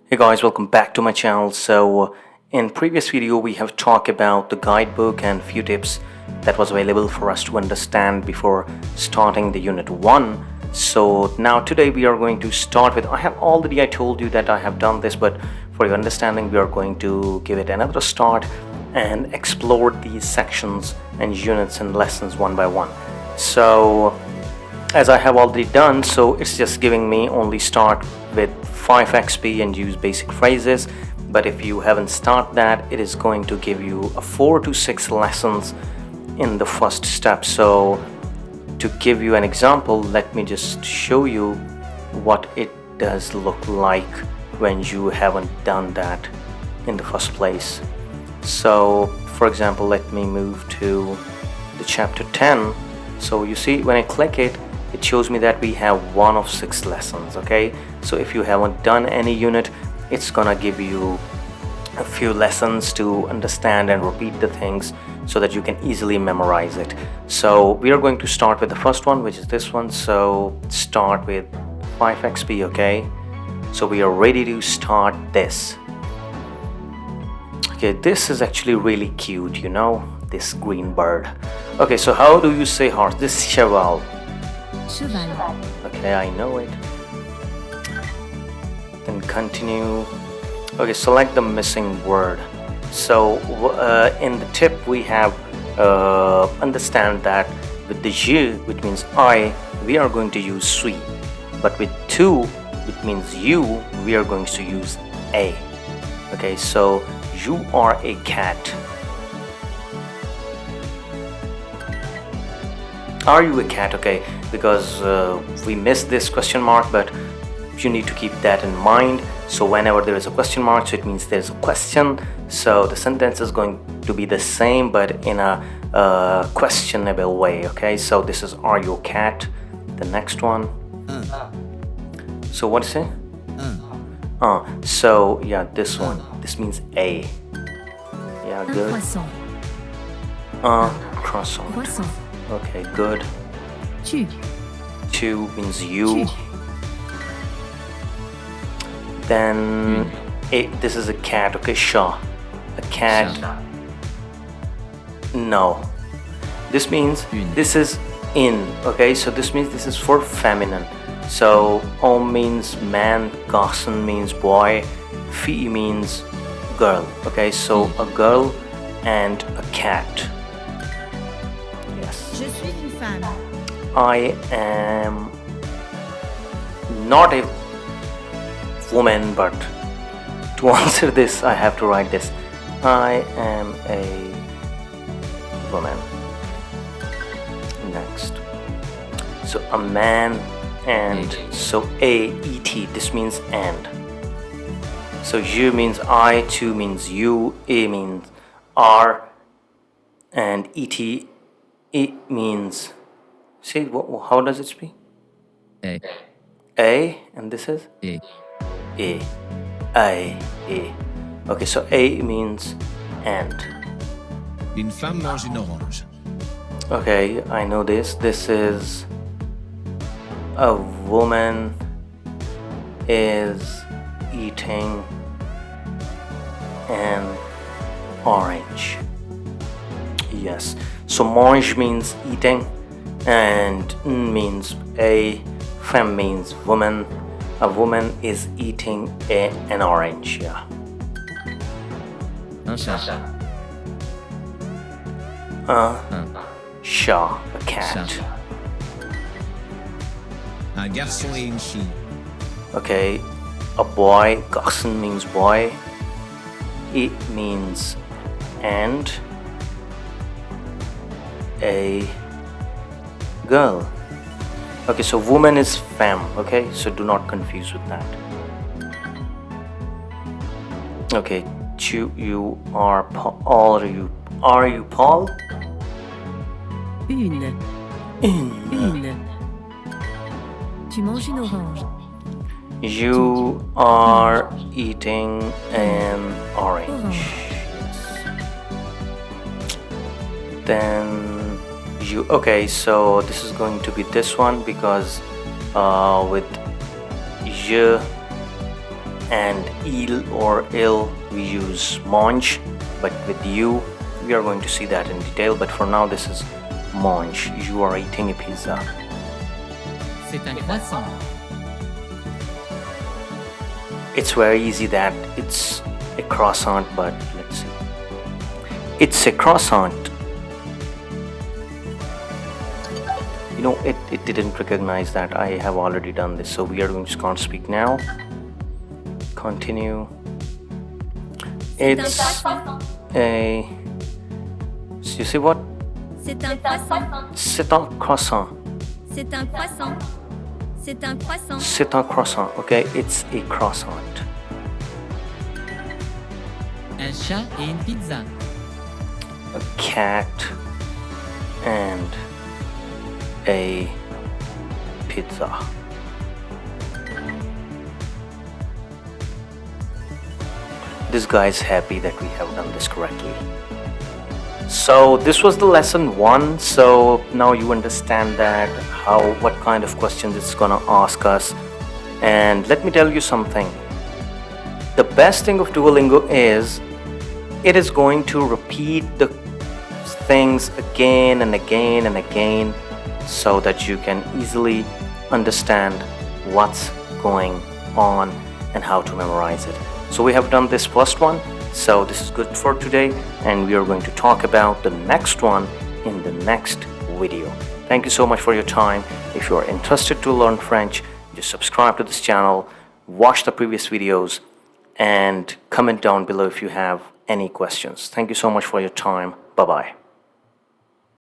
Hey guys, welcome back to my channel. In previous video we have talked about the guidebook and few tips that was available for us to understand before starting the unit 1. So now today we are going to start with, I told you that I have done this, but for your understanding we are going to give it another start and explore these sections and units and lessons one by one. So as I have already done, so it's just giving me only start with 5 XP and use basic phrases. But if you haven't started that, it is going to give you a 4 to 6 lessons in the first step. So to give you an example, let me just show you what it does look like when you haven't done that in the first place. So for example, let me move to the chapter 10. So you see, when I click it, it shows me that we have 1 of 6 lessons. Okay, so if you haven't done any unit, it's gonna give you a few lessons to understand and repeat the things so that you can easily memorize it. So we are going to start with the first one, which is this one. So start with 5 XP. Okay, so we are ready to start this. Okay, this is actually really cute, you know, this green bird. Okay, so how do you say horse? This cheval. Cheval. Okay, I know it. Then continue. Okay, select the missing word. So in the tip we have understand that with the je, which means I, we are going to use suis, but with tu, which means you, we are going to use a. Okay, so you are a cat. Are you a cat? Okay, because we missed this question mark, but you need to keep that in mind. So whenever there is a question mark, so it means there's a question. So the sentence is going to be the same, but in a questionable way. Okay, so this is, are you a cat? The next one. So what is it? So yeah, this one. This means a. Yeah, Un good. croissant. Croissant. Croissant. Okay, good. Tu. Tu means you. Tu. Then this is a cat. Okay, chat. A cat. No. This means Une. this is in. Okay, so this means this is for feminine. So homme means man, garçon means boy, fille means girl. Okay, so a girl and a cat. Yes. Je suis une femme. I am not a woman, but to answer this I have to write this. I am a woman. Next. So a man and so a et, this means and. So je means I, tu means you, a means are, and et, it means, see how does it speak? A, and this is A. A. Okay, so a means and. Une femme mange une orange. Okay, I know this. This is a woman is eating an orange. Yes. So mange means eating, and n means a, femme means woman. A woman is eating an orange. Yeah. Un chat. Chat, a cat. Chat. Un garçon et une fille. Okay, a boy, garçon means boy, it means and, a girl. Okay, so woman is femme. Okay, so do not confuse with that. Okay, you are Paul. Are you Paul? Une. Tu manges une orange. You are eating an orange. Then you, okay, so this is going to be this one because with je and il or il we use mange, but with you we are going to see that in detail, but for now this is mange. You are eating a pizza. C'est un croissant. It's very easy that it's a croissant, but let's see. It's a croissant. You know, it didn't recognize that I have already done this, so we are going to can't speak now. Continue. It's a. You see what? C'est un croissant. C'est un croissant. C'est un croissant. C'est un croissant. C'est un croissant. Okay, it's a croissant. Un chat et une pizza. A cat and a pizza. This guy is happy that we have done this correctly. So this was the lesson 1. So now you understand that what kind of questions it's gonna ask us. And let me tell you something. The best thing of Duolingo is it is going to repeat the things again and again and again so that you can easily understand what's going on and how to memorize it. So we have done this first one, so this is good for today, and we are going to talk about the next one in the next video. Thank you so much for your time. If you are interested to learn French, just subscribe to this channel, watch the previous videos, and comment down below if you have any questions. Thank you so much for your time. Bye-bye.